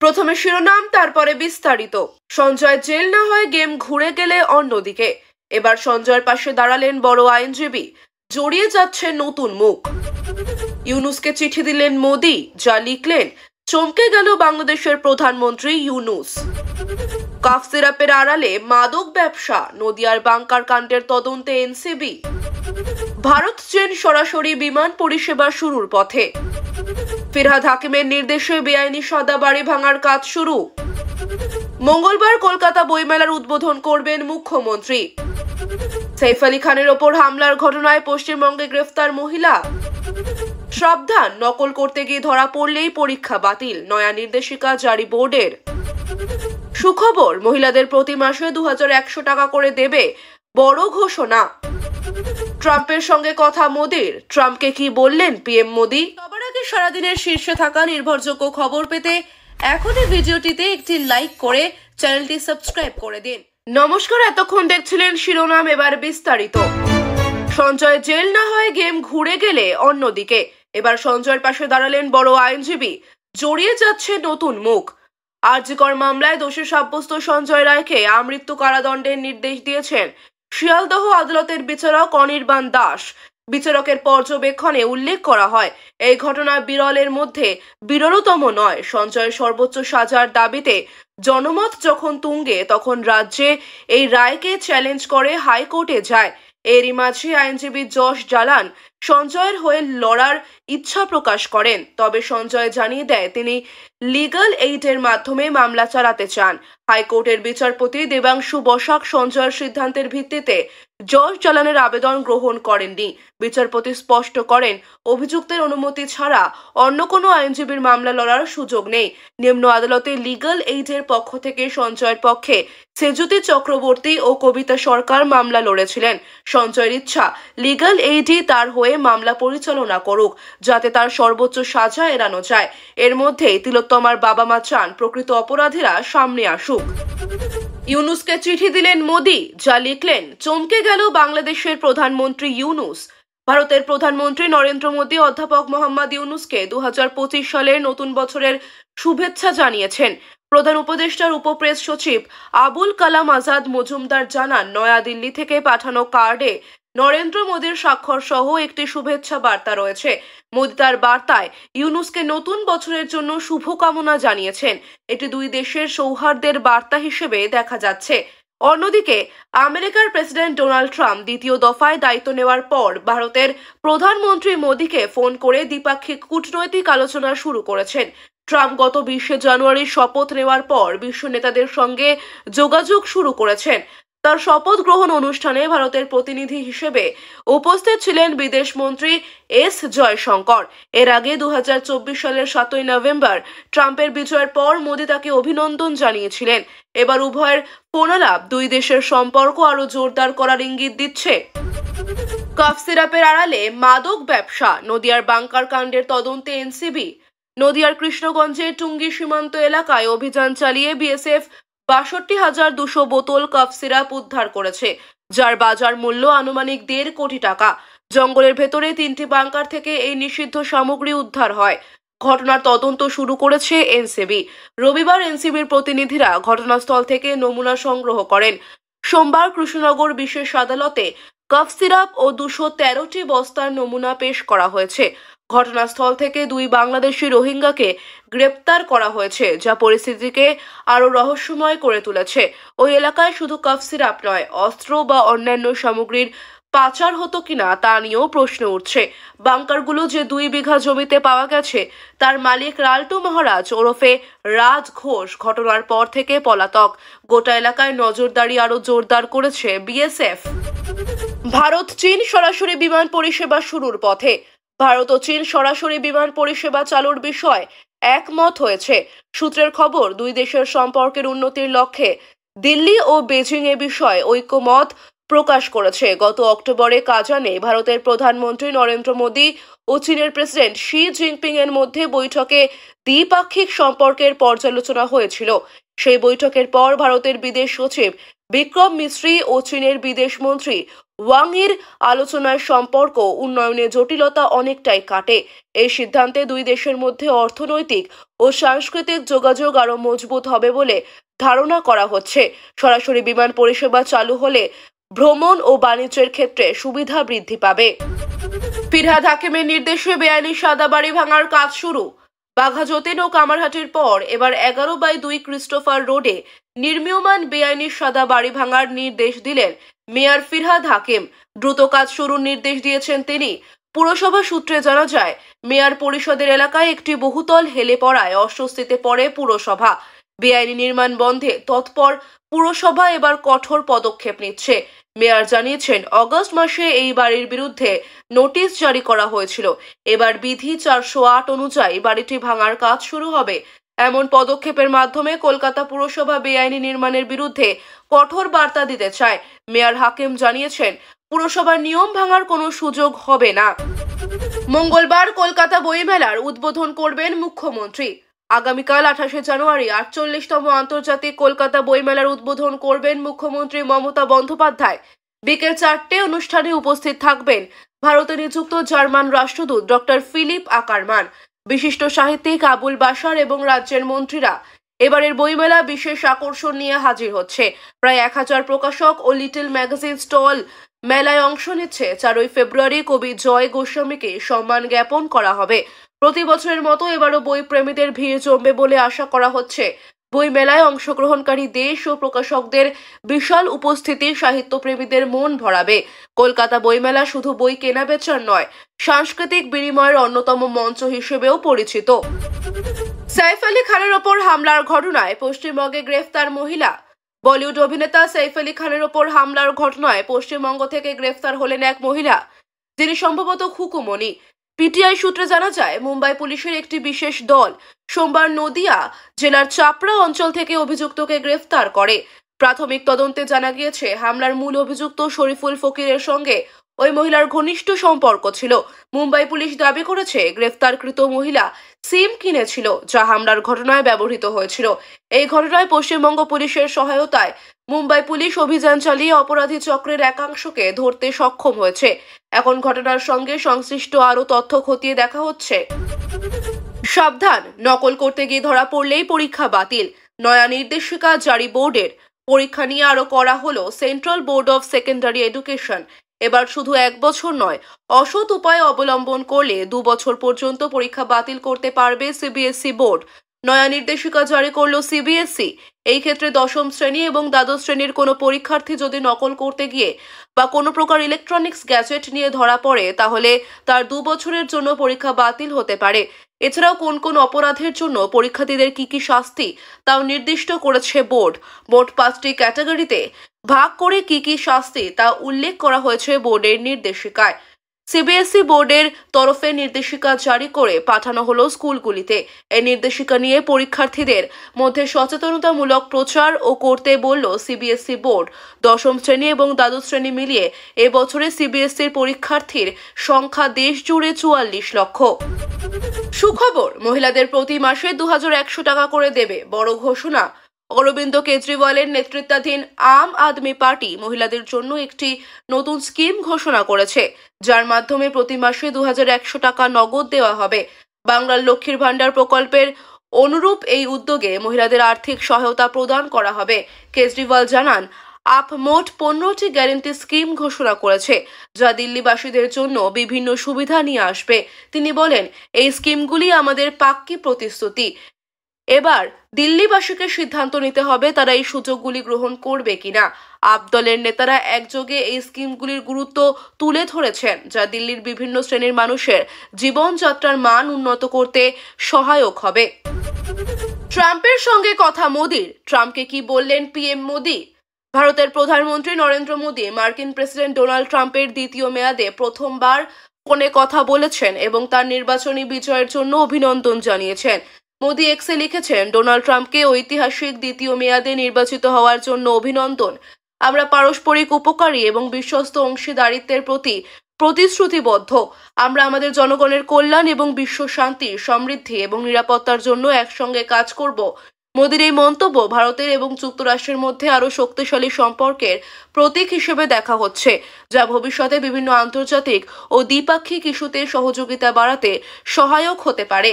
প্রথমে শিরোনাম, তারপরে বিস্তারিত। সঞ্জয় জেল না হয় গেম ঘুরে গেলে অন্যদিকে। এবার সঞ্জয়ের পাশে দাঁড়ালেন বড় আইনজীবী, জড়িয়ে যাচ্ছে নতুন মুখ। ইউনুসকে চিঠি দিলেন মোদি, যা লিখলেন চমকে গেল বাংলাদেশের প্রধানমন্ত্রী ইউনুস। কাফ সিরাপের আড়ালে মাদক ব্যবসা, নদিয়ার বাংকার কাণ্ডের তদন্তে এনসিবি। ভারত চীন সরাসরি বিমান পরিষেবা শুরুর পথে। ফিরহাদ হাকিমের নির্দেশে বেআইনি সাদা বাড়ি ভাঙার কাজ শুরু। মঙ্গলবার কলকাতা বইমেলার উদ্বোধন করবেন মুখ্যমন্ত্রী। সাইফ আলী খানের ওপর হামলার ঘটনায় পশ্চিমবঙ্গে গ্রেফতার মহিলা। সাবধান, নকল করতে গিয়ে ধরা পড়লেই পরীক্ষা বাতিল, নয়া নির্দেশিকা জারি বোর্ডের। সুখবর, মহিলাদের প্রতি মাসে 2100 টাকা করে দেবে, বড় ঘোষণা। ট্রাম্পের সঙ্গে কথা মোদির, ট্রাম্পকে কি বললেন পিএম মোদি। সবার আগে সারাদিনের শীর্ষে থাকা নির্ভরযোগ্য খবর পেতে এখনই ভিডিওটিতে একটি লাইক করে চ্যানেলটি সাবস্ক্রাইব করে দিন। নমস্কার, এতক্ষণ দেখছিলেন শিরোনাম, এবার বিস্তারিত। সঞ্জয় জেল না হয় গেম ঘুরে গেলে অন্যদিকে। এবার সঞ্জয়ের পাশে দাঁড়ালেন বড় আইনজীবী, জড়িয়ে যাচ্ছে নতুন মুখ। আরজিকর মামলায় দোষী সাব্যস্ত সঞ্জয় রায়কে আমৃত্যু কারাদণ্ডের নির্দেশ দিয়েছেন শিয়ালদহ আদালতের বিচারক অনির্বাণ দাস। বিচারকের পর্যবেক্ষণে উল্লেখ করা হয়, এই ঘটনা বিরলের মধ্যে বিরলতম নয়। সঞ্জয়ের সর্বোচ্চ সাজার দাবিতে জনমত যখন তুঙ্গে, তখন রাজ্যে এই রায়কে চ্যালেঞ্জ করে হাইকোর্টে যায়। এরই মাঝে আইনজীবী যশ জালান সঞ্জয়ের হয়ে লড়ার ইচ্ছা প্রকাশ করেন। তবে সঞ্জয় জানিয়ে দেয় তিনি লিগ্যাল এইডের মাধ্যমে মামলা চালাতে চান। হাইকোর্টের বিচারপতি দেবাংশু বসাক সঞ্জয়ের সিদ্ধান্তের ভিত্তিতে যশ জালানের আবেদন গ্রহণ করেননি। বিচারপতি স্পষ্ট করেন, অভিযুক্তের অনুমতি ছাড়া অন্য কোনো আইনজীবীর মামলা লড়ার সুযোগ নেই। নিম্ন আদালতে লিগ্যাল এইডের পক্ষ থেকে সঞ্জয়ের পক্ষে সেজুতি চক্রবর্তী ও কবিতা সরকার মামলা লড়েছিলেন। সঞ্জয়ের ইচ্ছা, লিগ্যাল এইডই তার হয়ে মামলা পরিচালনা করুক, যাতে তার সর্বোচ্চ সাজা এড়ানো যায়। এর মধ্যেই তিলোত্তমার বাবা মা চান প্রকৃত অপরাধীরা সামনে আসুক। ইউনুসকে চিঠি দিলেন মোদি, যা লিখলেন চমকে গেল বাংলাদেশের প্রধানমন্ত্রী ইউনুস। ভারতের প্রধানমন্ত্রী নরেন্দ্র মোদি অধ্যাপক মোহাম্মদ ইউনুসকে 2025 সালের নতুন বছরের শুভেচ্ছা জানিয়েছেন। প্রধান উপদেষ্টার উপপ্রেস সচিব আবুল কালাম আজাদ মজুমদার জানান, নয়াদিল্লি থেকে পাঠানো কার্ডে নরেন্দ্র মোদির স্বাক্ষর সহ একটি শুভেচ্ছা বার্তা রয়েছে। মোদি তার বার্তায় ইউনুসকে নতুন বছরের জন্য শুভকামনা জানিয়েছেন। এটি দুই দেশের সৌহার্দ্যের বার্তা হিসেবে দেখা যাচ্ছে। অন্যদিকে আমেরিকার প্রেসিডেন্ট ডোনাল্ড ট্রাম্প দ্বিতীয় দফায় দায়িত্ব নেওয়ার পর ভারতের প্রধানমন্ত্রী মোদিকে ফোন করে দ্বিপাক্ষিক কূটনৈতিক আলোচনা শুরু করেছেন। ট্রাম্প গত 20 জানুয়ারি শপথ নেওয়ার পর বিশ্ব নেতাদের সঙ্গে যোগাযোগ শুরু করেছেন। তার শপথ গ্রহণ অনুষ্ঠানে ভারতের প্রতিনিধি হিসেবে উপস্থিত ছিলেন বিদেশমন্ত্রী এস জয়শঙ্কর। এর আগে 2024 সালের 7 নভেম্বর ট্রাম্পের বিজয়ের পর মোদি তাকে অভিনন্দন জানিয়েছিলেন। এবার উভয়ের ফোনালাপ দুই দেশের সম্পর্ক আরো জোরদার করার ইঙ্গিত দিচ্ছে। কাফ সিরাপের আড়ালে মাদক ব্যবসা, নদিয়ার বাংকার কাণ্ডের তদন্তে এনসিবি। নদিয়ার কৃষ্ণগঞ্জের টুঙ্গি সীমান্ত এলাকায় অভিযান চালিয়ে বিএসএফ 62,200 বোতল কাফ সিরাপ উদ্ধার করেছে, যার বাজার মূল্য আনুমানিক 1.5 কোটি টাকা। জঙ্গলের ভেতরে 3টি বাংকার থেকে এই নিষিদ্ধ সামগ্রী উদ্ধার হয়। ঘটনার তদন্ত শুরু করেছে এনসিবি। রবিবার এনসিবির প্রতিনিধিরা ঘটনাস্থল থেকে নমুনা সংগ্রহ করেন। সোমবার কৃষ্ণনগর বিশেষ আদালতে কাফ সিরাপ ও 213টি বস্তার নমুনা পেশ করা হয়েছে। ঘটনাস্থল থেকে 2 বাংলাদেশি রোহিঙ্গাকে গ্রেপ্তার করা হয়েছে, যা পরিস্থিতিকে আরো রহস্যময় করে তুলেছে। ওই এলাকায় শুধু কাফ সিরাপ নয়, অস্ত্র বা অন্যান্য সামগ্রীর পাচার হতো কিনা তা নিয়েও প্রশ্ন উঠছে। বাংকারগুলো যে 2 বিঘা জমিতে পাওয়া গেছে, তার মালিক লালটু মহারাজ ওরফে রাজ ঘোষ ঘটনার পর থেকে পলাতক। গোটা এলাকায় নজরদারি আরো জোরদার করেছে বিএসএফ। ভারত চীন সরাসরি বিমান পরিষেবা শুরুর পথে। ভারত ও চীন সরাসরি বিমান পরিষেবা চালুর বিষয়ে একমত হয়েছে। সূত্রের খবর, দুই দেশের সম্পর্কের উন্নতির লক্ষ্যে দিল্লি ও বেজিং এ বিষয়ে ঐক্যমত প্রকাশ করেছে। গত অক্টোবরে কাজানে ভারতের প্রধানমন্ত্রী নরেন্দ্র মোদি ও চীনের প্রেসিডেন্ট শি জিনপিং এর মধ্যে বৈঠকে দ্বিপাক্ষিক সম্পর্কের পর্যালোচনা হয়েছিল। সেই বৈঠকের পর ভারতের বিদেশ সচিব বিক্রম মিশ্রি ও চীনের বিদেশ মন্ত্রী ওয়াংয়ের আলোচনায় সম্পর্ক উন্নয়নের জটিলতা অনেকটাই কাটে। এই সিদ্ধান্তে দুই দেশের মধ্যে অর্থনৈতিক ও সাংস্কৃতিক যোগাযোগ আরও মজবুত হবে বলে ধারণা করা হচ্ছে। সরাসরি বিমান পরিষেবা চালু হলে ভ্রমণ ও বাণিজ্যের ক্ষেত্রে সুবিধা বৃদ্ধি পাবে। ফিরহাদ হাকিমের নির্দেশে বেআইনি সাদা বাড়ি ভাঙার কাজ শুরু। বাঘা যতীন ও কামারহাটির পর এবার 11/2 ক্রিস্টোফার রোডে নির্মীয়মান বেআইনি সাদা বাড়ি ভাঙার নির্দেশ দিলেন মেয়র ফিরহাদ হাকিম। দ্রুত কাজ শুরুর নির্দেশ দিয়েছেন তিনি। পুরসভা সূত্রে জানা যায়, মেয়র পরিষদের এলাকায় একটি বহুতল হেলে পড়ায় অস্বস্তিতে পড়ে পুরসভা। বেআইনি নির্মাণ বন্ধে তৎপর পুরসভা এবার কঠোর পদক্ষেপ নিচ্ছে। মেয়র জানিয়েছেন, অগস্ট মাসে এই বাড়ির বিরুদ্ধে নোটিশ জারি করা হয়েছিল। এবার বিধি 408 অনুযায়ী বাড়িটি ভাঙার কাজ শুরু হবে। এমন পদক্ষেপের মাধ্যমে কলকাতা পুরসভা বেআইনি নির্মাণের বিরুদ্ধে কঠোর বার্তা দিতে চায়। মেয়র হাকিম জানিয়েছেন, পুরসভার নিয়ম ভাঙার কোনো সুযোগ হবে না। মঙ্গলবার কলকাতা বইমেলার উদ্বোধন করবেন মুখ্যমন্ত্রী। আগামীকাল 28শে জানুয়ারি 48তম আন্তর্জাতিক কলকাতা বইমেলার উদ্বোধন করবেন মুখ্যমন্ত্রী মমতা বন্দ্যোপাধ্যায়। বিকেল 4টে অনুষ্ঠানে উপস্থিত থাকবেন ভারতে নিযুক্ত জার্মান রাষ্ট্রদূত ডক্টর ফিলিপ আকারমান, বিশিষ্ট সাহিত্যিক আবুল বাশার এবং রাজ্যের মন্ত্রীরা। এবারের বইমেলা বিশেষ আকর্ষণ নিয়ে হাজির হচ্ছে। প্রায় 1000 প্রকাশক ও লিটল ম্যাগাজিন স্টল মেলায় অংশ নিচ্ছে। 4ই ফেব্রুয়ারি কবি জয় গোস্বামীকে সম্মান জ্ঞাপন করা হবে। প্রতি বছরের মতো এবারও বই প্রেমীদের ভিড় জমবে বলে আশা করা হচ্ছে। বই মেলায় অংশগ্রহণকারী দেশ ও প্রকাশকদের বিশাল উপস্থিতি সাহিত্যপ্রেমীদের মন ভরাবে। কলকাতা বইমেলা শুধু বই কেনা বেচার নয়, সাংস্কৃতিক বিনিময়ের অন্যতম মঞ্চ হিসেবেও পরিচিত। সাইফ আলী খানের ওপর হামলার ঘটনায় পশ্চিমবঙ্গে গ্রেফতার মহিলা। বলিউড অভিনেতা সাইফ আলী খানের ওপর হামলার ঘটনায় পশ্চিমবঙ্গ থেকে গ্রেফতার হলেন এক মহিলা, যিনি সম্ভবত খুকুমণি। পিটিআই সূত্রে জানা যায়, মুম্বাই পুলিশের একটি বিশেষ দল সোমবার নদিয়া জেলার চাপড়া অঞ্চল থেকে অভিযুক্তকে গ্রেফতার করে। প্রাথমিক তদন্তে জানা গিয়েছে, হামলার মূল অভিযুক্ত শরীফুল ফকিরের সঙ্গে ওই মহিলার ঘনিষ্ঠ সম্পর্ক ছিল। মুম্বাই পুলিশ দাবি করেছে, গ্রেফতারকৃত মহিলা সিম কিনেছিল, যা হামলার ঘটনায় ব্যবহৃত হয়েছিল। এই ঘটনায় পশ্চিমবঙ্গ পুলিশের সহায়তায় মুম্বাই পুলিশ অভিযান চালিয়ে অপরাধী চক্রের একাংশকে ধরতে সক্ষম হয়েছে। এখন ঘটনার সঙ্গে সংশ্লিষ্ট আরও তথ্য খতিয়ে দেখা হচ্ছে। সাবধান, নকল করতে গিয়ে ধরা পড়লেই পরীক্ষা বাতিল। নয়া নির্দেশিকা জারি বোর্ডের। পরীক্ষা নিয়ে আরও করা হলো central board of secondary education. এবার শুধু 1 বছর নয়, অসৎ উপায় অবলম্বন করলে 2 বছর পর্যন্ত পরীক্ষা বাতিল করতে পারবে সিবিএসই বোর্ড। নয়া নির্দেশিকা জারি করলো সিবিএসই। এই ক্ষেত্রে 10ম শ্রেণী এবং দ্বাদশ শ্রেণীর কোনো পরীক্ষার্থী যদি নকল করতে গিয়ে বা কোনো প্রকার ইলেকট্রনিক্স গ্যাজেট নিয়ে ধরা পড়ে, তাহলে তার 2 বছরের জন্য পরীক্ষা বাতিল হতে পারে। এছাড়াও কোন কোন অপরাধের জন্য পরীক্ষার্থীদের কি শাস্তি তাও নির্দিষ্ট করেছে বোর্ড। মোট 5টি ক্যাটাগরিতে ভাগ করে কি শাস্তি তা উল্লেখ করা হয়েছে বোর্ডের নির্দেশিকায়। সিবিএসই বোর্ডের তরফে নির্দেশিকা জারি করে পাঠানো হলো স্কুলগুলিতে। এই নির্দেশিকা নিয়ে পরীক্ষার্থীদের মধ্যে সচেতনতামূলক প্রচার ও করতে বলল সিবিএসই বোর্ড। 10ম শ্রেণী এবং দ্বাদশ শ্রেণী মিলিয়ে এবছরে সিবিএসইর পরীক্ষার্থীর সংখ্যা দেশ জুড়ে 44 লক্ষ। সুখবর, মহিলাদের প্রতি মাসে 2100 টাকা করে দেবে, বড় ঘোষণা। অরবিন্দ কেজরিওয়ালের নেতৃত্বাধীন আম আদমি পার্টি মহিলাদের জন্য একটি নতুন স্কিম ঘোষণা করেছে, যার মাধ্যমে প্রতি মাসে 2100 টাকা নগদ দেওয়া হবে। বাংলার লক্ষ্মীর ভাণ্ডার প্রকল্পের অনুরূপ এই উদ্যোগে মহিলাদের আর্থিক সহায়তা প্রদান করা হবে। কেজরিওয়াল জানান, আপ মোট 15টি গ্যারান্টি স্কিম ঘোষণা করেছে, যা দিল্লিবাসীদের জন্য বিভিন্ন সুবিধা নিয়ে আসবে। তিনি বলেন, এই স্কিমগুলি আমাদের পাক্কি প্রতিশ্রুতি। এবার দিল্লিবাসীকে সিদ্ধান্ত নিতে হবে তারা এই সুযোগগুলি গ্রহণ করবে কিনা। আপ দলের নেতারা একযোগে এই স্কিমগুলির গুরুত্ব তুলে ধরেছেন, যা দিল্লির বিভিন্ন শ্রেণীর মানুষের জীবনযাত্রার মান উন্নত করতে সহায়ক হবে। ট্রাম্পের সঙ্গে কথা মোদির। ট্রাম্পকে কি বললেন পিএম মোদি? ভারতের প্রধানমন্ত্রী নরেন্দ্র মোদি মার্কিন প্রেসিডেন্ট ডোনাল্ড ট্রাম্পের দ্বিতীয় মেয়াদে প্রথমবার ফোনে কথা বলেছেন এবং তার নির্বাচনী বিজয়ের জন্য অভিনন্দন জানিয়েছেন। মোদি এক্সে লিখেছেন, ডোনাল্ড ট্রাম্পকে ঐতিহাসিক দ্বিতীয় মেয়াদে নির্বাচিত হওয়ার জন্য অভিনন্দন। আমরা পারস্পরিক উপকারী এবং বিশ্বস্ত অংশীদারিত্বের প্রতি প্রতিশ্রুতিবদ্ধ। আমরা আমাদের জনগণের কল্যাণ এবং বিশ্ব শান্তি, সমৃদ্ধি এবং নিরাপত্তার জন্য একসঙ্গে কাজ করব। মোদির এই মন্তব্য ভারতের এবং যুক্তরাষ্ট্রের মধ্যে আরও শক্তিশালী সম্পর্কের প্রতীক হিসেবে দেখা হচ্ছে, যা ভবিষ্যতে বিভিন্ন আন্তর্জাতিক ও দ্বিপাক্ষিক ইস্যুতে সহযোগিতা বাড়াতে সহায়ক হতে পারে।